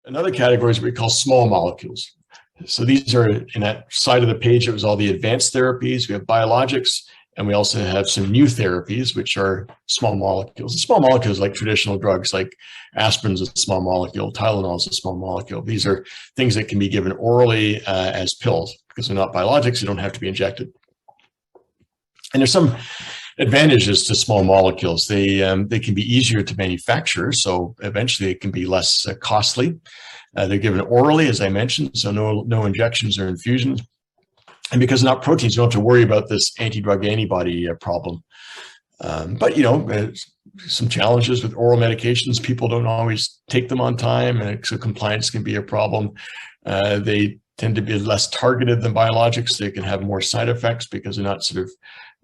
Another category is what we call small molecules. So these are, in that side of the page, it was all the advanced therapies. We have biologics, and we also have some new therapies, which are small molecules. And small molecules like traditional drugs, like aspirin's a small molecule, Tylenol is a small molecule. These are things that can be given orally as pills because they're not biologics. They don't have to be injected. And there's some advantages to small molecules. They can be easier to manufacture, so eventually it can be less costly. They're given orally, as I mentioned, so no injections or infusions. And because they're not proteins, you don't have to worry about this anti-drug antibody problem. But, some challenges with oral medications. People don't always take them on time, and so compliance can be a problem. They tend to be less targeted than biologics. They can have more side effects because they're not sort of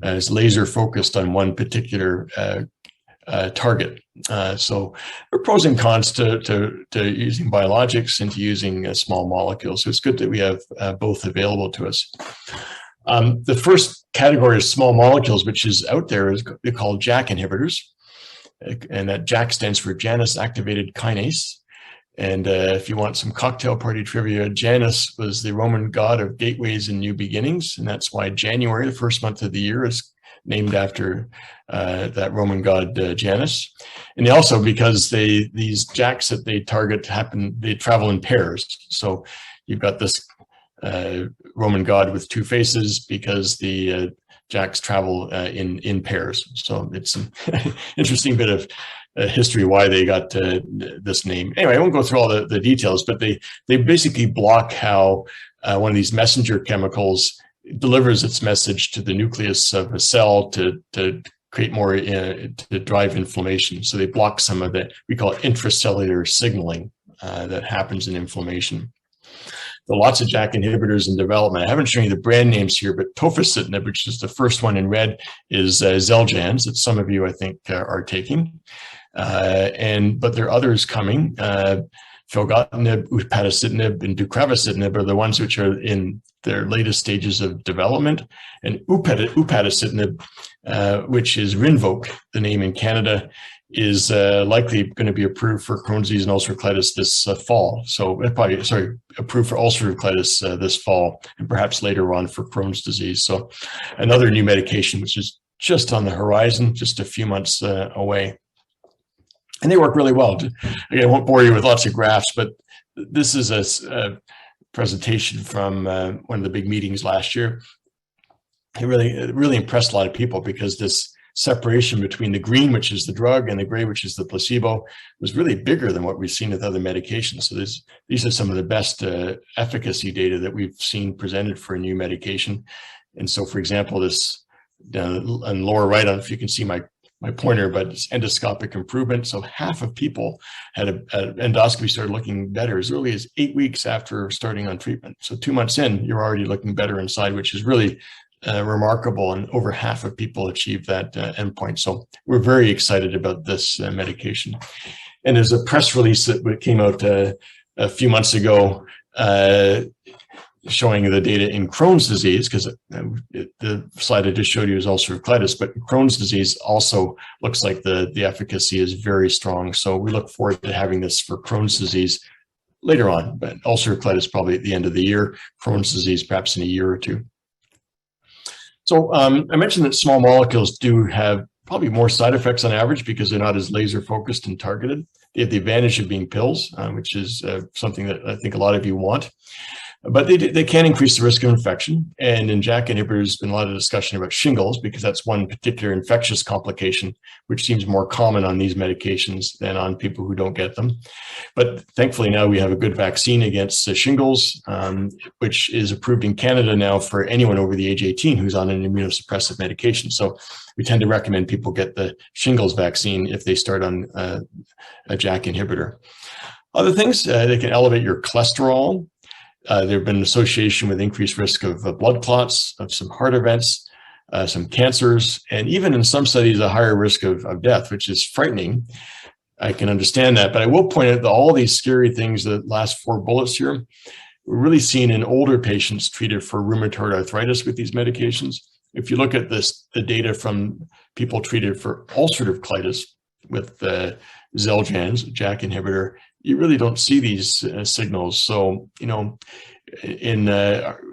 as laser focused on one particular target. So there are pros and cons to using biologics and to using small molecules. So it's good that we have both available to us. The first category of small molecules, which is out there, is they're called JAK inhibitors. And that JAK stands for Janus Activated kinase. And if you want some cocktail party trivia, Janus was the Roman god of gateways and new beginnings. And that's why January, the first month of the year, is named after that Roman god Janus. And they also, because these JAKs that they target they travel in pairs. So you've got this Roman god with two faces because the JAKs travel in pairs. So it's an interesting bit of history why they got this name. Anyway, I won't go through all the details, but they basically block how one of these messenger chemicals delivers its message to the nucleus of a cell to create more, to drive inflammation. So they block some of the, we call it intracellular signaling that happens in inflammation. There are lots of JAK inhibitors in development. I haven't shown you the brand names here, but tofacitinib, which is the first one in red, is Xeljanz that some of you, I think, are taking. But there are others coming. Filgotinib, upadacitinib, and deucravacitinib are the ones which are in their latest stages of development. And upadacitinib, which is Rinvoq, the name in Canada, is likely going to be approved for Crohn's disease and ulcerative colitis this fall. So approved for ulcerative colitis this fall, and perhaps later on for Crohn's disease. So another new medication, which is just on the horizon, just a few months away. And they work really well. Again, I won't bore you with lots of graphs, but this is a presentation from one of the big meetings last year. It really impressed a lot of people because this separation between the green, which is the drug, and the gray, which is the placebo, was really bigger than what we've seen with other medications. So these are some of the best efficacy data that we've seen presented for a new medication. And so, for example, this on lower right, I don't know if you can see my pointer, but it's endoscopic improvement. So half of people had an endoscopy started looking better as early as 8 weeks after starting on treatment. So 2 months in, you're already looking better inside, which is really remarkable, and over half of people achieved that endpoint. So we're very excited about this medication. And there's a press release that came out a few months ago showing the data in Crohn's disease, because the slide I just showed you is ulcerative colitis, but Crohn's disease also looks like the efficacy is very strong. So we look forward to having this for Crohn's disease later on, but ulcerative colitis probably at the end of the year, Crohn's disease perhaps in a year or two. So I mentioned that small molecules do have probably more side effects on average because they're not as laser focused and targeted. They have the advantage of being pills, which is something that I think a lot of you want. But they can increase the risk of infection. And in JAK inhibitors, there's been a lot of discussion about shingles because that's one particular infectious complication, which seems more common on these medications than on people who don't get them. But thankfully now we have a good vaccine against shingles, which is approved in Canada now for anyone over the age 18 who's on an immunosuppressive medication. So we tend to recommend people get the shingles vaccine if they start on a JAK inhibitor. Other things, they can elevate your cholesterol. There have been an association with increased risk of blood clots, of some heart events, some cancers, and even in some studies, a higher risk of death, which is frightening. I can understand that, but I will point out that all these scary things, the last 4 bullets here, we're really seen in older patients treated for rheumatoid arthritis with these medications. If you look at the data from people treated for ulcerative colitis with Xeljanz, JAK inhibitor, you really don't see these signals. So,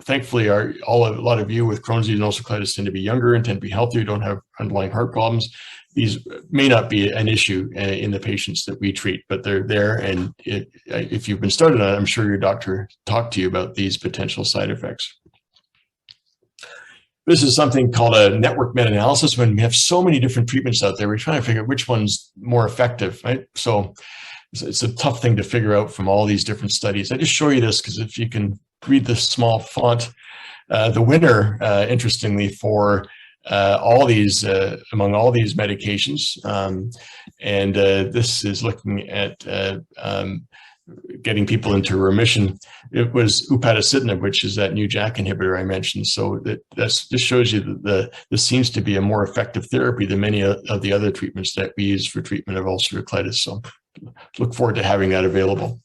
thankfully, a lot of you with Crohn's disease and ulcerative colitis tend to be younger and tend to be healthier, don't have underlying heart problems. These may not be an issue in the patients that we treat, but they're there. And if you've been started on it, I'm sure your doctor talked to you about these potential side effects. This is something called a network meta-analysis. When we have so many different treatments out there, we're trying to figure out which one's more effective, right? So it's a tough thing to figure out from all these different studies. I just show you this because if you can read the small font, the winner, interestingly, for all these among all these medications, and this is looking at getting people into remission. It was Upadacitinib, which is that new JAK inhibitor I mentioned. So this shows you that this seems to be a more effective therapy than many of the other treatments that we use for treatment of ulcerative colitis. So look forward to having that available.